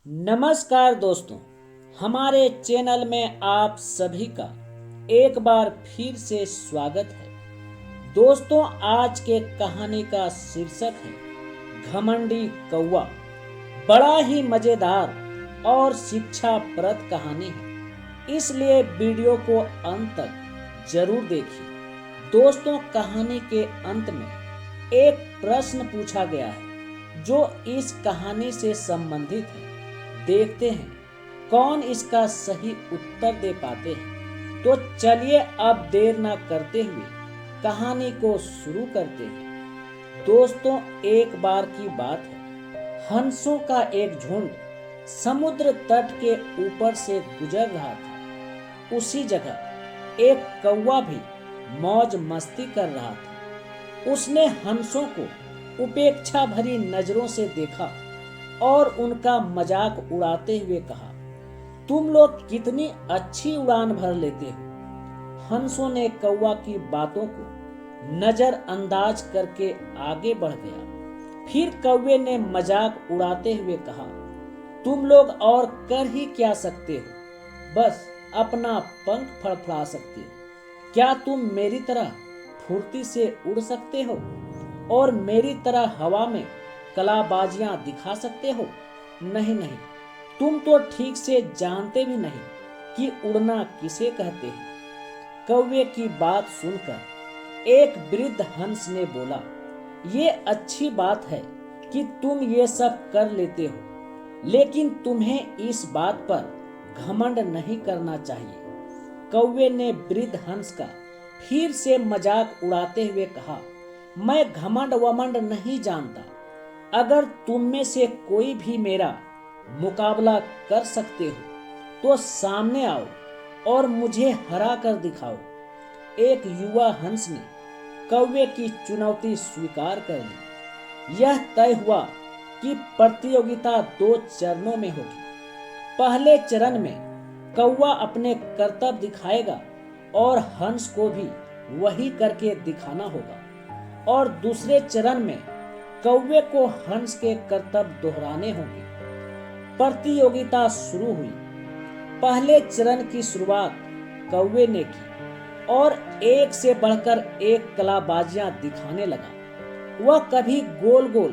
नमस्कार दोस्तों, हमारे चैनल में आप सभी का एक बार फिर से स्वागत है। दोस्तों, आज के कहानी का शीर्षक है घमंडी कौवा। बड़ा ही मजेदार और शिक्षाप्रद कहानी है, इसलिए वीडियो को अंत तक जरूर देखिए। दोस्तों, कहानी के अंत में एक प्रश्न पूछा गया है जो इस कहानी से संबंधित है। देखते हैं कौन इसका सही उत्तर दे पाते हैं। तो चलिए अब देर ना करते हुए कहानी को शुरू करते हैं। दोस्तों, एक बार की बात है, हंसों का एक झुंड समुद्र तट के ऊपर से गुजर रहा था। उसी जगह एक कौवा भी मौज मस्ती कर रहा था। उसने हंसों को उपेक्षा भरी नजरों से देखा और उनका मजाक उड़ाते हुए कहा, तुम लोग कितनी अच्छी उड़ान भर लेते हो। हंसों ने कौवा की बातों को नजरअंदाज करके आगे बढ़ गया। फिर कौवे ने मजाक उड़ाते हुए कहा, तुम लोग और कर ही क्या सकते हो, बस अपना पंख फड़फड़ा सकते हो। क्या तुम मेरी तरह फुर्ती से उड़ सकते हो और मेरी तरह हवा में कलाबाजियां दिखा सकते हो? नहीं नहीं, तुम तो ठीक से जानते भी नहीं कि उड़ना किसे कहते हैं। कौवे की बात सुनकर एक वृद्ध हंस ने बोला, ये अच्छी बात है कि तुम ये सब कर लेते हो, लेकिन तुम्हें इस बात पर घमंड नहीं करना चाहिए। कौवे ने वृद्ध हंस का फिर से मजाक उड़ाते हुए कहा, मैं घमंड वमंड नहीं जानता। अगर तुम में से कोई भी मेरा मुकाबला कर सकते हो तो सामने आओ और मुझे हरा कर दिखाओ। एक युवा हंस ने कौवे की चुनौती स्वीकार कर ली। यह तय हुआ कि प्रतियोगिता 2 चरणों में होगी। पहले चरण में कौवा अपने करतब दिखाएगा और हंस को भी वही करके दिखाना होगा, और दूसरे चरण में कौवे को हंस के करतब दोहराने होंगे। प्रतियोगिता शुरू हुई। पहले चरण की शुरुआत कौवे ने की और एक से बढ़कर एक कलाबाजियां दिखाने लगा। वह कभी गोल गोल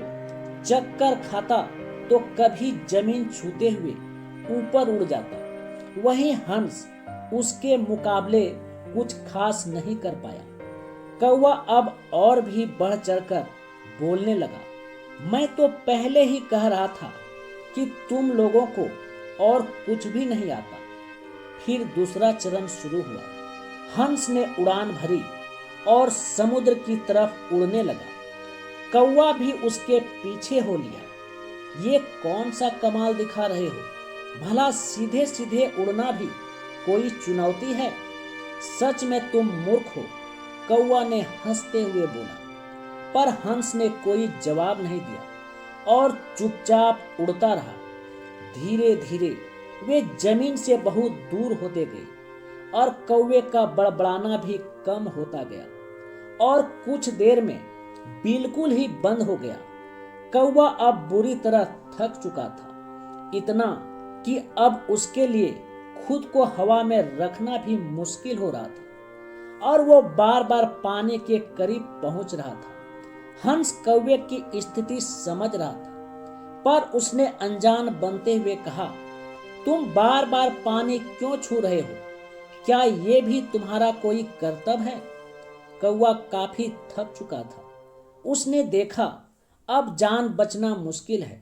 चक्कर खाता तो कभी जमीन छूते हुए ऊपर उड़ जाता। वहीं हंस उसके मुकाबले कुछ खास नहीं कर पाया। कौवा अब और भी बढ़ चढ़कर बोलने लगा, मैं तो पहले ही कह रहा था कि तुम लोगों को और कुछ भी नहीं आता। फिर दूसरा चरण शुरू हुआ। हंस ने उड़ान भरी और समुद्र की तरफ उड़ने लगा। कौवा भी उसके पीछे हो लिया। ये कौन सा कमाल दिखा रहे हो? भला सीधे सीधे उड़ना भी कोई चुनौती है? सच में तुम मूर्ख हो, कौवा ने हंसते हुए बोला। पर हंस ने कोई जवाब नहीं दिया और चुपचाप उड़ता रहा। धीरे धीरे वे जमीन से बहुत दूर होते गए और कौवे का बड़बड़ाना भी कम होता गया और कुछ देर में बिल्कुल ही बंद हो गया। कौवा अब बुरी तरह थक चुका था, इतना कि अब उसके लिए खुद को हवा में रखना भी मुश्किल हो रहा था और वो बार बार पानी के करीब पहुंच रहा था। हंस कौवे की स्थिति समझ रहा था, पर उसने अनजान बनते हुए कहा, तुम बार बार पानी क्यों छू रहे हो? क्या ये भी तुम्हारा कोई कर्तव्य है? कौवा काफी थक चुका था। उसने देखा अब जान बचना मुश्किल है,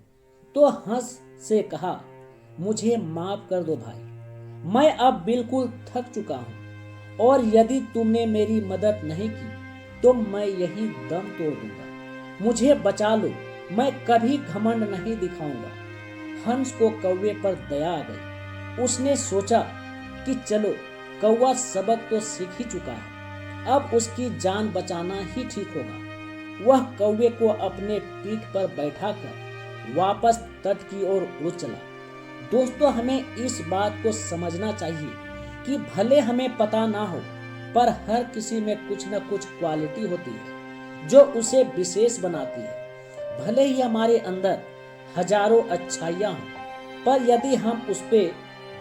तो हंस से कहा, मुझे माफ कर दो भाई, मैं अब बिल्कुल थक चुका हूँ और यदि तुमने मेरी मदद नहीं की तो मैं यही दम तोड़ दूंगा। मुझे बचा लो, मैं कभी घमंड नहीं दिखाऊंगा। हंस को कौवे पर दया आ गई। उसने सोचा कि चलो, कौवा सबक तो सीख ही चुका है, अब उसकी जान बचाना ही ठीक होगा। वह कौवे को अपने पीठ पर बैठाकर वापस तट की ओर उड़ चला। दोस्तों, हमें इस बात को समझना चाहिए कि भले हमें पता ना हो, पर हर किसी में कुछ न कुछ क्वालिटी होती है जो उसे विशेष बनाती है। भले ही हमारे अंदर हजारों अच्छाइयां हों, पर यदि हम उस पे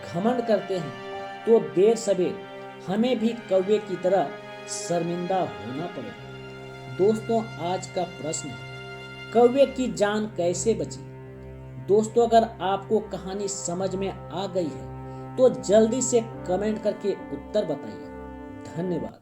घमंड करते हैं तो देर सवेर हमें भी कौवे की तरह शर्मिंदा होना पड़ेगा। दोस्तों, आज का प्रश्न है, कौवे की जान कैसे बची? दोस्तों, अगर आपको कहानी समझ में आ गई है तो जल्दी से कमेंट करके उत्तर बताइए। धन्यवाद।